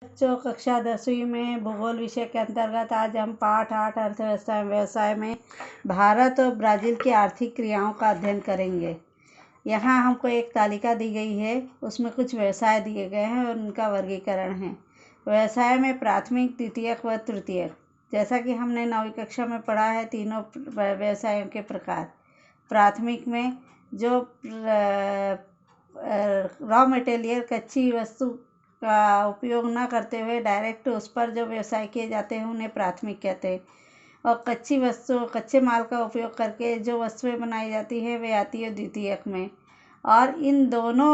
बच्चों, कक्षा 10वीं में भूगोल विषय के अंतर्गत आज हम पाठ 8 अर्थव्यवस्था व्यवसाय में भारत और ब्राज़ील की आर्थिक क्रियाओं का अध्ययन करेंगे। यहाँ हमको एक तालिका दी गई है, उसमें कुछ व्यवसाय दिए गए हैं और उनका वर्गीकरण है। व्यवसाय में प्राथमिक, द्वितीयक व तृतीयक। जैसा कि हमने 9वीं कक्षा में पढ़ा है, तीनों व्यवसायों के प्रकार। प्राथमिक में जो रॉ मटेरियल, कच्ची वस्तु का उपयोग न करते हुए डायरेक्ट उस पर जो व्यवसाय किए जाते हैं उन्हें प्राथमिक कहते हैं। और कच्चे माल का उपयोग करके जो वस्तुएं बनाई जाती है वे आती है द्वितीयक में। और इन दोनों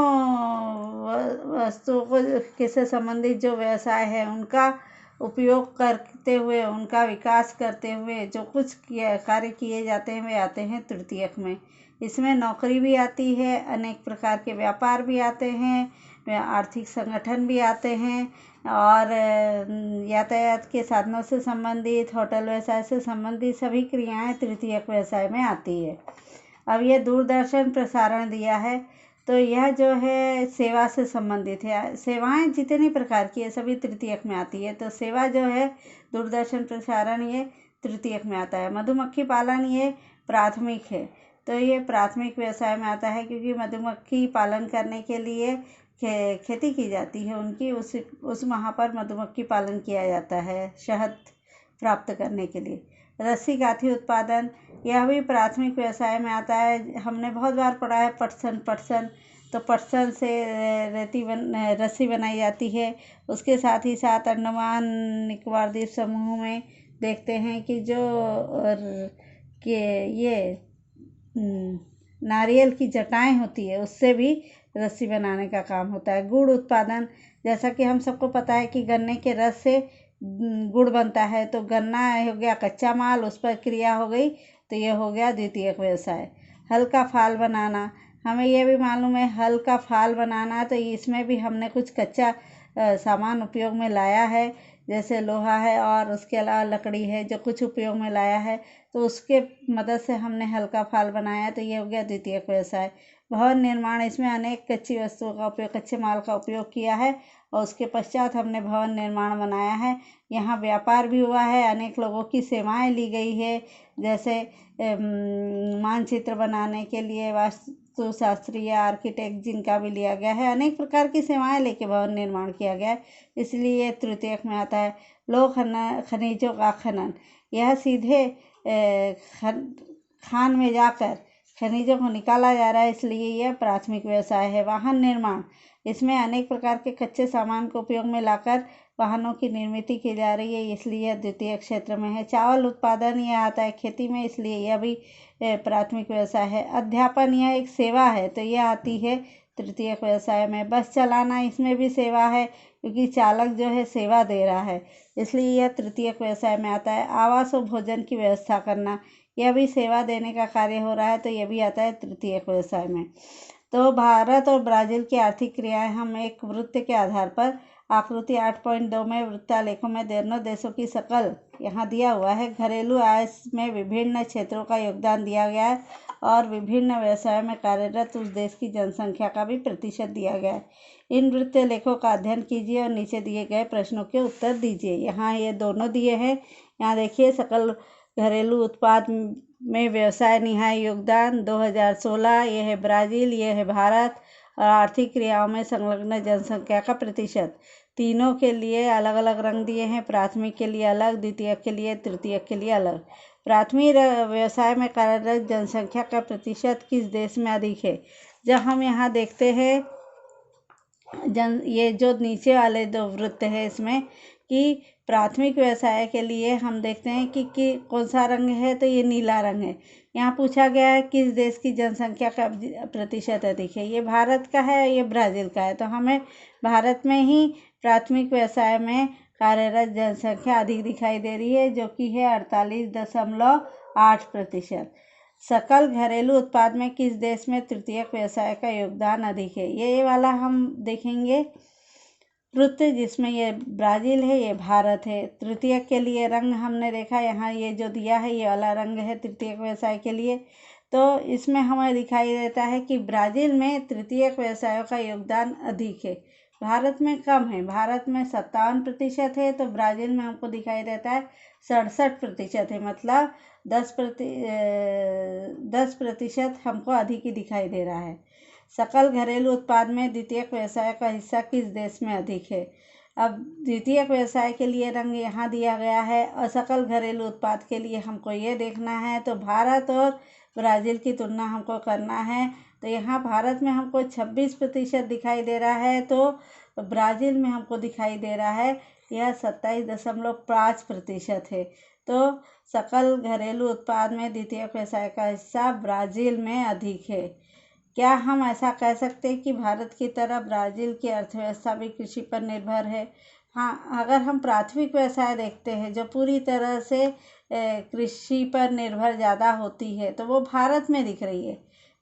वस्तुओं को से संबंधित जो व्यवसाय है उनका उपयोग करते हुए, उनका विकास करते हुए जो कुछ कार्य किए जाते हैं वे आते हैं तृतीयक में। इसमें नौकरी भी आती है, अनेक प्रकार के व्यापार भी आते हैं, आर्थिक संगठन भी आते हैं और यातायात के साधनों से संबंधित, होटल व्यवसाय से संबंधित सभी क्रियाएं तृतीयक व्यवसाय में आती है। अब ये दूरदर्शन प्रसारण दिया है, तो यह जो है सेवा से संबंधित है। सेवाएं जितनी प्रकार की है सभी तृतीयक में आती है। तो सेवा जो है दूरदर्शन प्रसारण, ये तृतीयक में आता है। मधुमक्खी पालन ये प्राथमिक है, तो ये प्राथमिक व्यवसाय में आता है, क्योंकि मधुमक्खी पालन करने के लिए खेती की जाती है उनकी, उस वहाँ पर मधुमक्खी पालन किया जाता है शहद प्राप्त करने के लिए। रस्सी गांठी उत्पादन, यह भी प्राथमिक व्यवसाय में आता है। हमने बहुत बार पढ़ा है पटसन, तो पटसन से रस्सी बनाई जाती है। उसके साथ ही साथ अंडमान निकोबार द्वीप समूह में देखते हैं कि जो ये नारियल की जटाएं होती है उससे भी रस्सी बनाने का काम होता है। गुड़ उत्पादन, जैसा कि हम सबको पता है कि गन्ने के रस से गुड़ बनता है, तो गन्ना हो गया कच्चा माल, उस पर क्रिया हो गई, तो ये हो गया द्वितीयक व्यवसाय। हल का फाल बनाना, हमें यह भी मालूम है हल का फाल बनाना, तो इसमें भी हमने कुछ कच्चा सामान उपयोग में लाया है, जैसे लोहा है और उसके अलावा लकड़ी है जो कुछ उपयोग में लाया है, तो उसके मदद से हमने हल्का फाल बनाया, तो ये हो गया द्वितीयक व्यवसाय। भवन निर्माण, इसमें अनेक कच्ची वस्तुओं का उपयोग, कच्चे माल का उपयोग किया है और उसके पश्चात हमने भवन निर्माण बनाया है। यहाँ व्यापार भी हुआ है, अनेक लोगों की सेवाएं ली गई है, जैसे मानचित्र बनाने के लिए वास्तुशास्त्री या आर्किटेक्ट जिनका भी लिया गया है, अनेक प्रकार की सेवाएं लेके भवन निर्माण किया गया है, इसलिए तृतीयक में आता है। लोह खनिजों का खनन, यह सीधे खान में जाकर खनिजों को निकाला जा रहा है, इसलिए यह प्राथमिक व्यवसाय है। वाहन निर्माण, इसमें अनेक प्रकार के कच्चे सामान को उपयोग में लाकर वाहनों की निर्मित की जा रही है, इसलिए यह द्वितीय क्षेत्र में है। चावल उत्पादन, यह आता है खेती में, इसलिए यह भी प्राथमिक व्यवसाय है। अध्यापन, यह एक सेवा है, तो यह आती है तृतीयक व्यवसाय में। बस चलाना, इसमें भी सेवा है, क्योंकि चालक जो है सेवा दे रहा है, इसलिए यह तृतीयक व्यवसाय में आता है। आवास और भोजन की व्यवस्था करना, यह भी सेवा देने का कार्य हो रहा है, तो यह भी आता है तृतीयक व्यवसाय में। तो भारत और ब्राज़ील की आर्थिक क्रियाएं हम एक वृत्त के आधार पर आकृति 8.2 में वृत्तालेखों में दोनों देशों की शकल यहाँ दिया हुआ है। घरेलू आय में विभिन्न क्षेत्रों का योगदान दिया गया है और विभिन्न व्यवसायों में कार्यरत उस देश की जनसंख्या का भी प्रतिशत दिया गया है। इन वृत्त लेखों का अध्ययन कीजिए और नीचे दिए गए प्रश्नों के उत्तर दीजिए। यहाँ ये दोनों दिए हैं, यहाँ देखिए सकल घरेलू उत्पाद में व्यवसाय निहाय योगदान 2016, ये है ब्राज़ील, ये है भारत। और आर्थिक क्रियाओं में संलग्न जनसंख्या का प्रतिशत, तीनों के लिए अलग अलग रंग दिए हैं। प्राथमिक के लिए अलग, द्वितीयक के लिए, तृतीयक के लिए अलग। प्राथमिक व्यवसाय में कार्यरत जनसंख्या का प्रतिशत किस देश में अधिक है? जब हम यहाँ देखते हैं ये जो नीचे वाले दो वृत्त है इसमें कि प्राथमिक व्यवसाय के लिए हम देखते हैं कि कौन सा रंग है, तो ये नीला रंग है। यहाँ पूछा गया है किस देश की जनसंख्या का प्रतिशत अधिक है, ये भारत का है, ये ब्राज़ील का है, तो हमें भारत में ही प्राथमिक व्यवसाय में कार्यरत जनसंख्या अधिक दिखाई दे रही है, जो कि है 48.8%। सकल घरेलू उत्पाद में किस देश में तृतीयक व्यवसाय का योगदान अधिक है? ये वाला हम देखेंगे वृत्त, जिसमें ये ब्राज़ील है, ये भारत है। तृतीयक के लिए रंग हमने देखा, यहाँ ये जो दिया है ये वाला रंग है तृतीयक व्यवसाय के लिए, तो इसमें हमें दिखाई देता है कि ब्राज़ील में तृतीयक व्यवसायों का योगदान अधिक है। भारत में कम है। भारत में 57% है, तो ब्राज़ील में हमको दिखाई देता है 67% है। मतलब 10% हमको अधिक ही दिखाई दे रहा है। सकल घरेलू उत्पाद में द्वितीयक व्यवसाय का हिस्सा किस देश में अधिक है? अब द्वितीयक व्यवसाय के लिए रंग यहाँ दिया गया है और सकल घरेलू उत्पाद के लिए हमको ये देखना है। तो भारत और ब्राज़ील की तुलना हमको करना है। तो यहाँ भारत में हमको 26% दिखाई दे रहा है, तो ब्राज़ील में हमको दिखाई दे रहा है यह 27.5% है। तो सकल घरेलू उत्पाद में द्वितीयक व्यवसाय का हिस्सा ब्राज़ील में अधिक है। क्या हम ऐसा कह सकते हैं कि भारत की तरह ब्राज़ील की अर्थव्यवस्था भी कृषि पर निर्भर है? हाँ, अगर हम प्राथमिक व्यवसाय देखते हैं जो पूरी तरह से कृषि पर निर्भर ज़्यादा होती है, तो वो भारत में दिख रही है,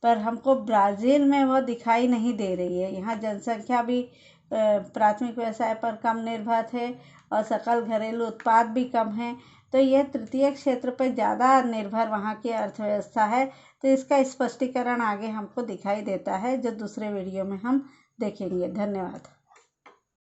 पर हमको ब्राज़ील में वो दिखाई नहीं दे रही है। यहाँ जनसंख्या भी प्राथमिक व्यवसाय पर कम निर्भर है और सकल घरेलू उत्पाद भी कम है, तो यह तृतीय क्षेत्र पर ज़्यादा निर्भर वहाँ की अर्थव्यवस्था है। तो इसका स्पष्टीकरण आगे हमको दिखाई देता है, जो दूसरे वीडियो में हम देखेंगे। धन्यवाद।